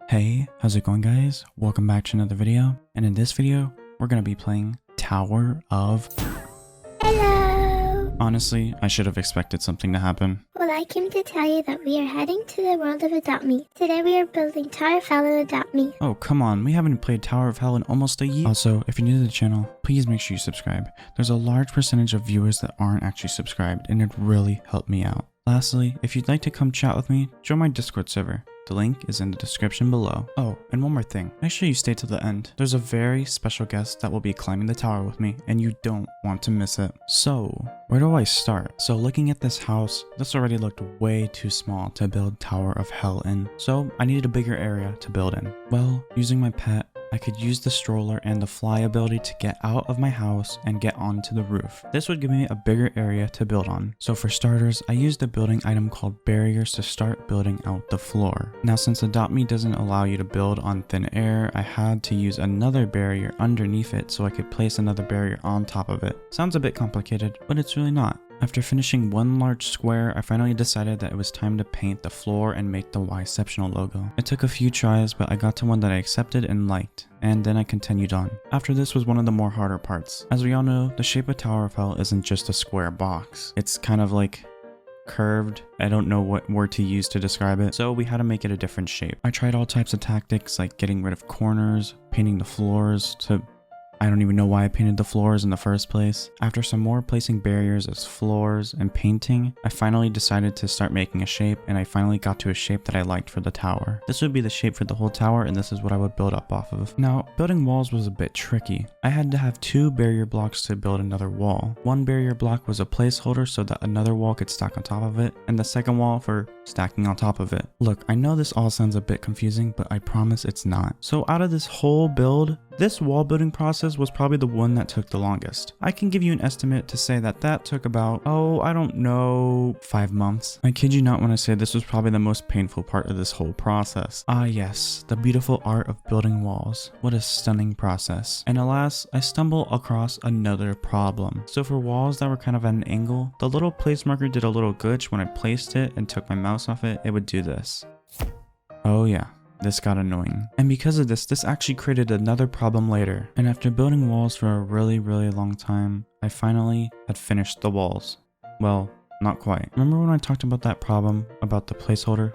Hey, how's it going guys? Welcome back to another video, and in this video, we're gonna be playing Tower of... Hello! Honestly, I should have expected something to happen. Well, I came to tell you that we are heading to the world of Adopt Me. Today we are building Tower of Hell and Adopt Me. Oh, come on, we haven't played Tower of Hell in almost a year. Also, if you're new to the channel, please make sure you subscribe. There's a large percentage of viewers that aren't actually subscribed, and it really helped me out. Lastly, if you'd like to come chat with me, join my Discord server. The link is in the description below. Oh, and one more thing. Make sure you stay to the end. There's a very special guest that will be climbing the tower with me, and you don't want to miss it. So, where do I start? So looking at this house, this already looked way too small to build Tower of Hell in. So I needed a bigger area to build in. Well, using my pet, I could use the stroller and the fly ability to get out of my house and get onto the roof. This would give me a bigger area to build on. So for starters, I used a building item called barriers to start building out the floor. Now since Adopt Me doesn't allow you to build on thin air, I had to use another barrier underneath it so I could place another barrier on top of it. Sounds a bit complicated, but it's really not. After finishing one large square, I finally decided that it was time to paint the floor and make the Yceptional logo. It took a few tries, but I got to one that I accepted and liked, and then I continued on. After this was one of the more harder parts. As we all know, the shape of Tower of Hell isn't just a square box. It's kind of like curved. I don't know what word to use to describe it, so we had to make it a different shape. I tried all types of tactics like getting rid of corners, painting the floors to... I don't even know why I painted the floors in the first place. After some more placing barriers as floors and painting, I finally decided to start making a shape, and I finally got to a shape that I liked for the tower. This would be the shape for the whole tower, and this is what I would build up off of. Now, building walls was a bit tricky. I had to have 2 barrier blocks to build another wall. One barrier block was a placeholder so that another wall could stack on top of it, and the second wall for stacking on top of it. Look, I know this all sounds a bit confusing, but I promise it's not. So out of this whole build, this wall building process was probably the one that took the longest. I can give you an estimate to say that that took about, I don't know, 5 months. I kid you not when I say this was probably the most painful part of this whole process. Ah yes, the beautiful art of building walls. What a stunning process. And alas, I stumble across another problem. So for walls that were kind of at an angle, the little place marker did a little glitch. When I placed it and took my mouse off it, it would do this. Oh yeah. This got annoying. And because of this, this actually created another problem later. And after building walls for a really long time, I finally had finished the walls. Well, not quite. Remember when I talked about that problem about the placeholder?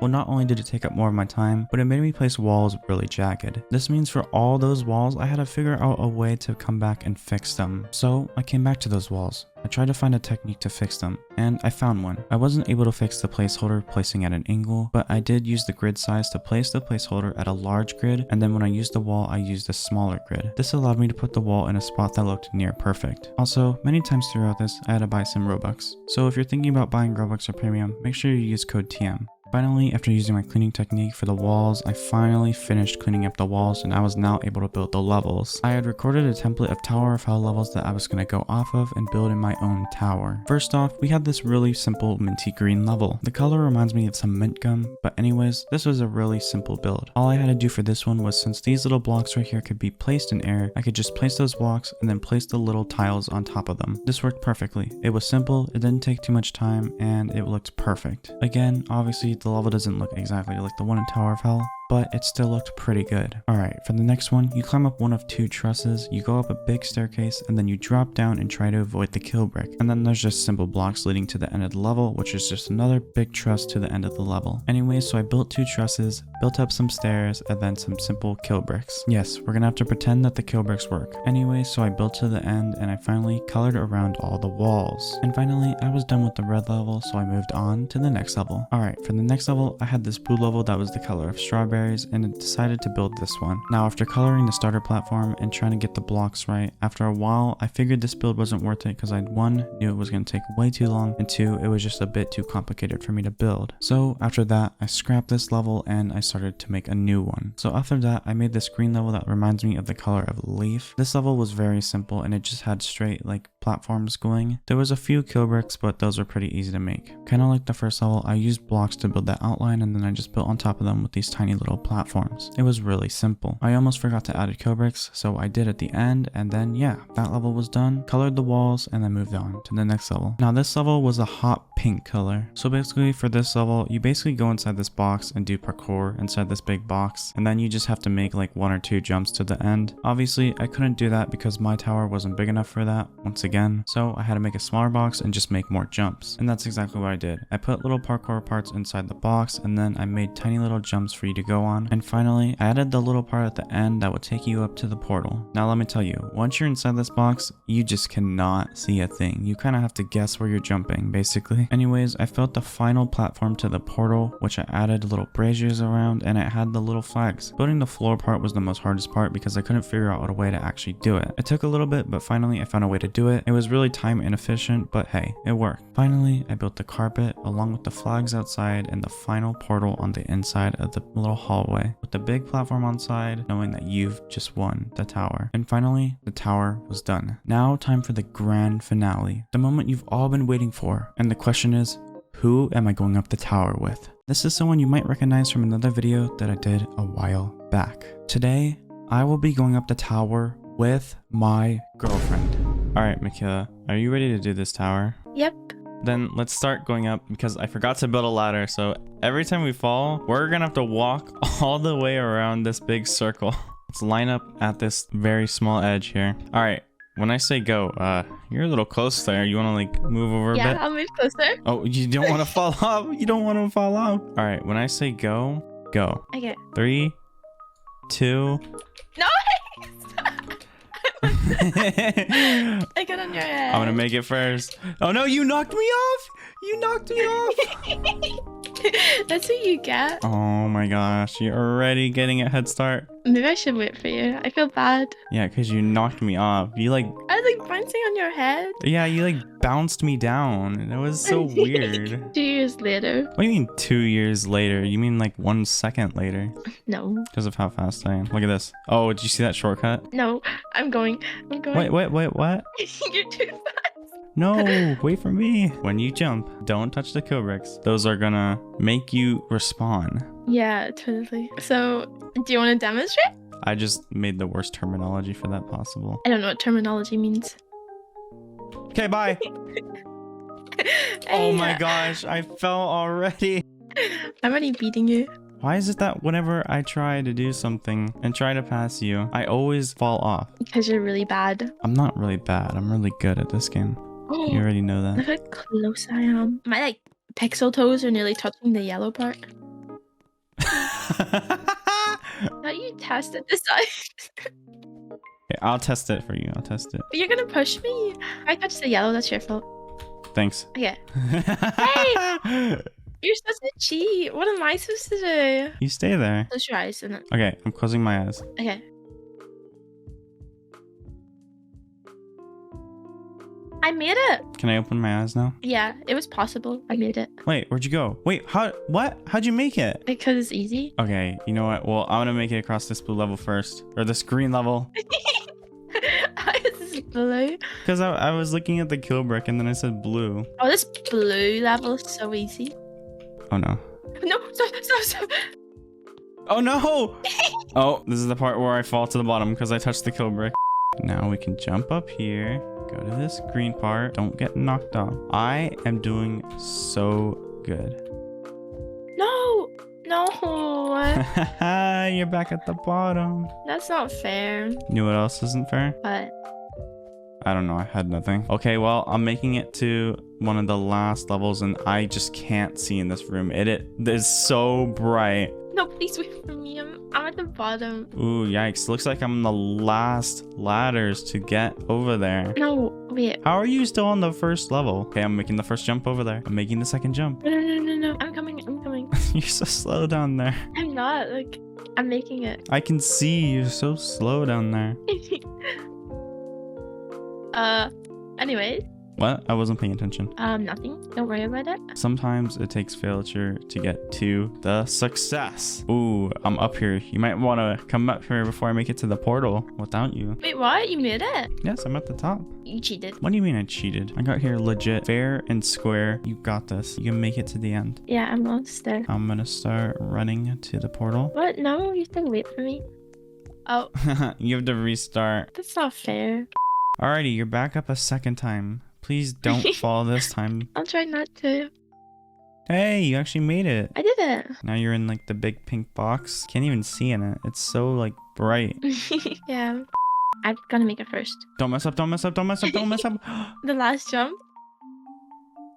Well, not only did it take up more of my time, but it made me place walls really jagged. This means for all those walls, I had to figure out a way to come back and fix them. So I came back to those walls. I tried to find a technique to fix them, and I found one. I wasn't able to fix the placeholder placing at an angle, but I did use the grid size to place the placeholder at a large grid, and then when I used the wall, I used a smaller grid. This allowed me to put the wall in a spot that looked near perfect. Also, many times throughout this, I had to buy some Robux. So if you're thinking about buying Robux or Premium, make sure you use code TM. Finally, after using my cleaning technique for the walls, I finally finished cleaning up the walls, and I was now able to build the levels. I had recorded a template of Tower of Hell levels that I was going to go off of and build in my own tower. First off, we had this really simple minty green level. The color reminds me of some mint gum, but anyways, this was a really simple build. All I had to do for this one was, since these little blocks right here could be placed in air, I could just place those blocks and then place the little tiles on top of them. This worked perfectly. It was simple, it didn't take too much time, and it looked perfect. Again, obviously the level doesn't look exactly like the one in Tower of Hell, but it still looked pretty good. Alright, for the next one, you climb up one of 2 trusses, you go up a big staircase, and then you drop down and try to avoid the kill brick. And then there's just simple blocks leading to the end of the level, which is just another big truss to the end of the level. Anyway, so I built 2 trusses, built up some stairs, and then some simple kill bricks. Yes, we're gonna have to pretend that the kill bricks work. Anyway, so I built to the end, and I finally colored around all the walls. And finally, I was done with the red level, so I moved on to the next level. Alright, for the next level, I had this blue level that was the color of strawberries, and I decided to build this one. Now, after coloring the starter platform and trying to get the blocks right, after a while, I figured this build wasn't worth it because I, 1, knew it was going to take way too long, and 2, it was just a bit too complicated for me to build. So after that, I scrapped this level and I started to make a new one. So after that, I made this green level that reminds me of the color of leaf. This level was very simple, and it just had straight, like, platforms going. There was a few kill bricks, but those were pretty easy to make. Kind of like the first level, I used blocks to build that outline and then I just built on top of them with these tiny little platforms. It was really simple. I almost forgot to add kill bricks, so I did at the end, and then yeah, that level was done, colored the walls, and then moved on to the next level. Now this level was a hot pink color. So basically for this level, you basically go inside this box and do parkour inside this big box, and then you just have to make like 1 or 2 jumps to the end. Obviously, I couldn't do that because my tower wasn't big enough for that once again, so I had to make a smaller box and just make more jumps. And that's exactly what I did. I put little parkour parts inside the box, and then I made tiny little jumps for you to go on. And finally, I added the little part at the end that would take you up to the portal. Now let me tell you, once you're inside this box, you just cannot see a thing. You kind of have to guess where you're jumping, basically. Anyways, I built the final platform to the portal, which I added little braziers around, and it had the little flags. Building the floor part was the most hardest part because I couldn't figure out a way to actually do it. It took a little bit, but finally I found a way to do it. It was really time inefficient, but hey, it worked. Finally, I built the carpet along with the flags outside and the final portal on the inside of the little hallway with the big platform on side, knowing that you've just won the tower. And finally, the tower was done. Now time for the grand finale, the moment you've all been waiting for. And the question is, who am I going up the tower with? This is someone you might recognize from another video that I did a while back. Today, I will be going up the tower with my girlfriend. Alright, Michaela, are you ready to do this tower? Yep. Then let's start going up because I forgot to build a ladder, so every time we fall, we're gonna have to walk all the way around this big circle. Let's line up at this very small edge here. Alright, when I say go, you're a little close there. You wanna like move over a bit? Yeah, I'll move closer. Oh, you don't wanna fall off? You don't wanna fall off? Alright, when I say go, go. Okay. 3, 2... No! I got on your head. I'm gonna make it first. Oh no, you knocked me off! You knocked me off! That's what you get. Oh my gosh, you're already getting a head start. Maybe I should wait for you. I feel bad. Yeah, because you knocked me off. You like... I was like bouncing on your head. Yeah, you like bounced me down. And it was so weird. 2 years later. What do you mean 2 years later? You mean like 1 second later? No. Because of how fast I am. Look at this. Oh, did you see that shortcut? No. I'm going. Wait, what? You're too fast. No, wait for me. When you jump, don't touch the kill bricks. Those are gonna make you respawn. Yeah, totally. So, do you want to demonstrate? I just made the worst terminology for that possible. I don't know what terminology means. Okay, bye. Oh my gosh, I fell already. I'm already beating you. Why is it that whenever I try to do something and try to pass you, I always fall off? Because you're really bad. I'm not really bad. I'm really good at this game. You already know Look that. how close I am. My like pixel toes are nearly touching the yellow part. Thought you tested this out. Okay, I'll test it for you. I'll test it. But you're gonna push me. If I touch the yellow, that's your fault. Thanks. Okay. Hey! You're supposed to cheat. What am I supposed to do? You stay there. Close your eyes and then. Okay, I'm closing my eyes. Okay. I made it. Can I open my eyes now? Yeah, it was possible. I made it. Wait, where'd you go? Wait, what? How'd you make it? Because it's easy. Okay, you know what? Well, I'm gonna make it across this blue level first. Or this green level. How is this blue? Because I was looking at the kill brick and then I said blue. Oh, this blue level is so easy. Oh no. No, stop. Oh no! Oh, this is the part where I fall to the bottom because I touched the kill brick. Now we can jump up here. Go to this green part. Don't get knocked off. I am doing so good. No. You're back at the bottom. That's not fair. You know what else isn't fair? But I don't know. I had nothing. Okay, well, I'm making it to one of the last levels and I just can't see in this room. It is so bright. no, please wait for me. I'm at the bottom. Ooh, yikes. Looks like I'm the last ladders to get over there. No, wait. How are you still on the first level? Okay, I'm making the first jump over there. I'm making the second jump. No. I'm coming. You're so slow down there. I'm not. Like, I'm making it. I can see you're so slow down there. Anyway. What? I wasn't paying attention. Nothing. Don't worry about it. Sometimes it takes failure to get to the success. Ooh, I'm up here. You might want to come up here before I make it to the portal without you. Wait, what? You made it? Yes, I'm at the top. You cheated. What do you mean I cheated? I got here legit fair and square. You got this. You can make it to the end. Yeah, I'm almost there. I'm gonna start running to the portal. What? No, you have to wait for me. Oh, You have to restart. that's not fair. Alrighty, you're back up a second time. Please don't fall this time. I'll try not to. Hey, you actually made it. I did it. Now you're in like the big pink box. Can't even see in it. It's so like bright. Yeah. I'm gonna make it first. Don't mess up, don't mess up, don't mess up, don't mess up. The last jump.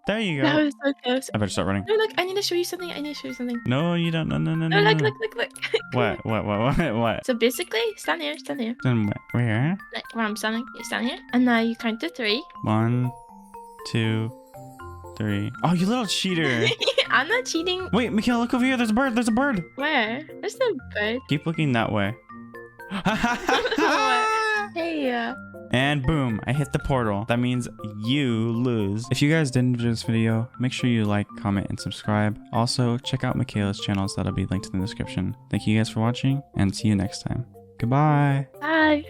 There you That go. was so close. I better start running. No, look, I need to show you something. I need to show you something. No, you don't. No, no, no, No, no. look, no. look. What? What? So basically, stand here, stand here. Then where? Like where I'm standing, you stand here. And now you count to 3. 1, 2, 3. Oh, you little cheater. I'm not cheating. Wait, Mikhail, look over here. There's a bird. There's a bird. Where? There's no bird. Keep looking that way. Hey, And boom, I hit the portal. That means you lose. If you guys did enjoy this video, make sure you like, comment, and subscribe. Also, check out Michaela's channels that'll be linked in the description. Thank you guys for watching, and see you next time. Goodbye. bye.